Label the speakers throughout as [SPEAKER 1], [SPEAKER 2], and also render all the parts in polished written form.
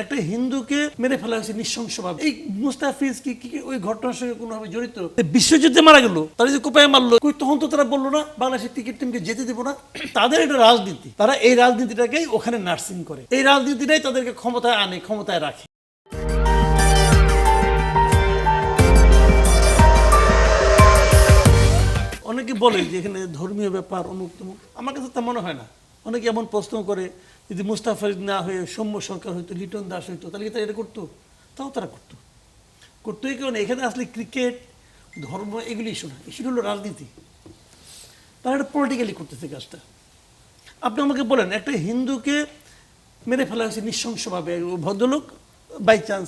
[SPEAKER 1] একটা হিন্দুকে মেরে ফেলা হয়েছে নৃশংসভাবে। এই মুস্তাফিজ কি ওই ঘটনার সঙ্গে কোনোভাবে জড়িত? বিশ্বযুদ্ধে মারা গেল, তারা যে কোপায় মারলো, তখন তো তারা বললো না বাংলাদেশের ক্রিকেট টিমকে যেতে দেবো না। তাদের এটা রাজনীতি, তারা এই রাজনীতিটাকেই ওখানে নার্সিং করে, এই রাজনীতিটাই তাদেরকে ক্ষমতায় আনে, ক্ষমতায় রাখে। অনেকে বলে যে এখানে ধর্মীয় ব্যাপার অমুক তমুক, আমার কাছে তা মনে হয় না। অনেকে এমন প্রশ্ন করে, যদি মুস্তাফিজ না হয়ে সৌম্য সরকার হইতো, লিটন দাস হইতো, তাহলে কি তারা এটা করতো? তাও তারা করতো এই কারণে এখানে আসলে ক্রিকেট, ধর্ম এগুলি ইস্যু না, ইস্যু হলো রাজনীতি। তারা এটা পলিটিক্যালি করতেছে কাজটা। আপনি আমাকে বলেন, একটা হিন্দুকে মেরে ফেলা হয়েছে নৃশংসভাবে, ভদ্রলোক বাই চান্স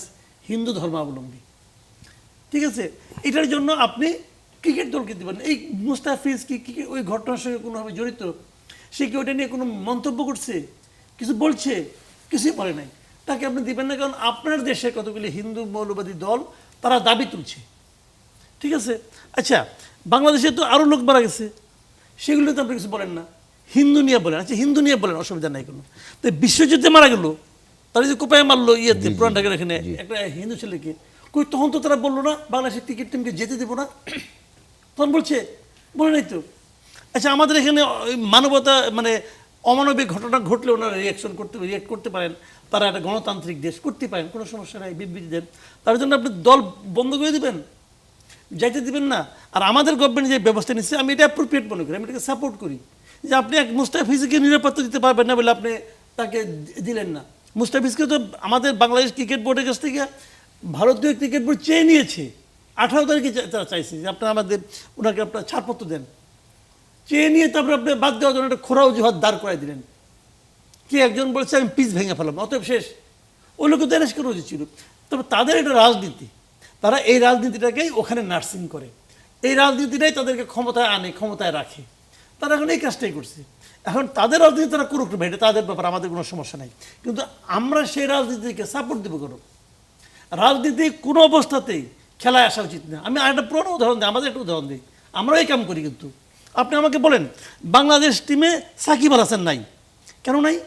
[SPEAKER 1] হিন্দু ধর্মাবলম্বী, ঠিক আছে, এটার জন্য আপনি ক্রিকেট দলকে দিবেন। এই মুস্তাফিজ কি ওই ঘটনার সঙ্গে কোনোভাবে জড়িত? সে কি ওটা নিয়ে কোনো মন্তব্য করছে, কিছু বলছে? কিছুই বলে নাই, তাকে আপনি দিবেন না। কারণ আপনার দেশে কতগুলি হিন্দু মৌলবাদী দল তারা দাবি তুলছে, ঠিক আছে। আচ্ছা, বাংলাদেশে তো আরও লোক মারা গেছে, সেগুলো তো আপনি কিছু বলেন না। হিন্দু নিয়ে বলেন, আচ্ছা হিন্দু নিয়ে বলেন, অসুবিধা নাই কোনো। তো বিশ্বযুদ্ধে মারা গেল, তারা যে কোপায় মারলো ইয়েতে পুরান ঢাকার এখানে একটা হিন্দু ছেলেকে, তখন তো তারা বললো না বাংলাদেশের ক্রিকেট টিমকে যেতে দেবো না। তখন বলে নাই তো। আচ্ছা, আমাদের এখানে মানবতা মানে অমানবিক ঘটনা ঘটলে ওনারা রিয়াক্ট করতে পারেন, তারা একটা গণতান্ত্রিক দেশ, করতে পারেন, কোনো সমস্যা নাই, বিবৃতি দেন। তার জন্য আপনি দল বন্ধ করে দিবেন, যাইতে দিবেন না। আর আমাদের গভর্নমেন্ট যে ব্যবস্থা নিচ্ছে, আমি এটা অ্যাপ্রোপ্রিয়েট মনে করি, আমি এটাকে সাপোর্ট করি। যে আপনি এক মুস্তাফিজকে নিরাপত্তা দিতে পারবেন না বলে আপনি তাকে দিলেন না। মুস্তাফিজকে তো আমাদের বাংলাদেশ ক্রিকেট বোর্ডের কাছ থেকে ভারতীয় ক্রিকেট বোর্ড চেয়ে নিয়েছে, 18 তারিখে তারা চাইছে যে আপনার ওনাকে আপনার ছাড়পত্র দেন। চেয়ে নিয়ে তারপরে আপনি বাদ দেওয়ার জন্য একটা খোরা অজুহাত দাঁড় করাই দিলেন। কে একজন বলছে আমি পিচ ভেঙে ফেলাম, অতএব শেষ। ওই লোক তো অ্যারেস্ট করা উচিত ছিল। তবে তাদের এটা রাজনীতি, তারা এই রাজনীতিটাকেই ওখানে নার্সিং করে, এই রাজনীতিটাই তাদেরকে ক্ষমতায় আনে, ক্ষমতায় রাখে। তারা এখন এই কাজটাই করছে। এখন তাদের রাজনীতি তারা করুক না, এটা তাদের ব্যাপার, আমাদের কোনো সমস্যা নাই। কিন্তু আমরা সেই রাজনীতিকে সাপোর্ট দেবো কেন? রাজনীতি কোনো অবস্থাতেই খেলায় আসা উচিত না। আমি আরেকটা পুরোনো উদাহরণ দিই, আমাদের একটা উদাহরণ দিই। আমরা এই কাম করি, কিন্তু আপনি আমাকে বলেন বাংলাদেশ টিমে সাকিব আল হাসান নাই, কেন নাই?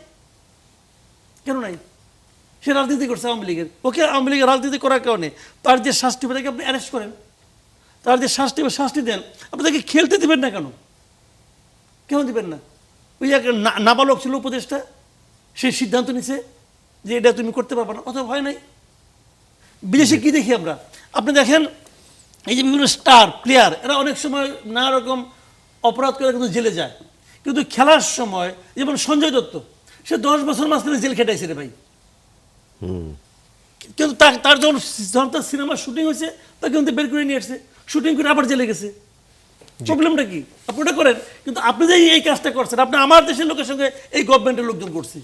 [SPEAKER 1] সে রাজনীতি করছে আওয়ামী লীগের। ওকে আওয়ামী লীগের রাজনীতি করার কারণে তার যে শাস্তি, তাকে আপনি অ্যারেস্ট করেন, তার যে শাস্তি দেন, আপনি তাকে খেলতে দেবেন না কেন দিবেন না? ওই এক নাবালক ছিল উপদেষ্টা, সেই সিদ্ধান্ত নিছে যে এটা তুমি করতে পারবে না, অথবা ভয় নাই। বিদেশে কি দেখি আমরা, আপনি দেখেন এই যে বিভিন্ন স্টার প্লেয়ার, এরা অনেক সময় নানা রকম অপরাধ করে কিন্তু জেলে যায়, কিন্তু খেলার সময় যেমন সঞ্জয় দত্ত, সে 10 বছর মাঝখানে জেল খেটাইছে রে ভাই। কিন্তু তার যখন তার সিনেমার শুটিং হয়েছে, তাকে কিন্তু বের করে নিয়ে আসছে, শুটিং করে আবার জেলে গেছে। প্রবলেমটা কি? আপনি ওটা করেন, কিন্তু আপনি যে এই কাজটা করছেন, আপনি আমার দেশের লোকের সঙ্গে এই গভর্নমেন্টের লোকজন করছে।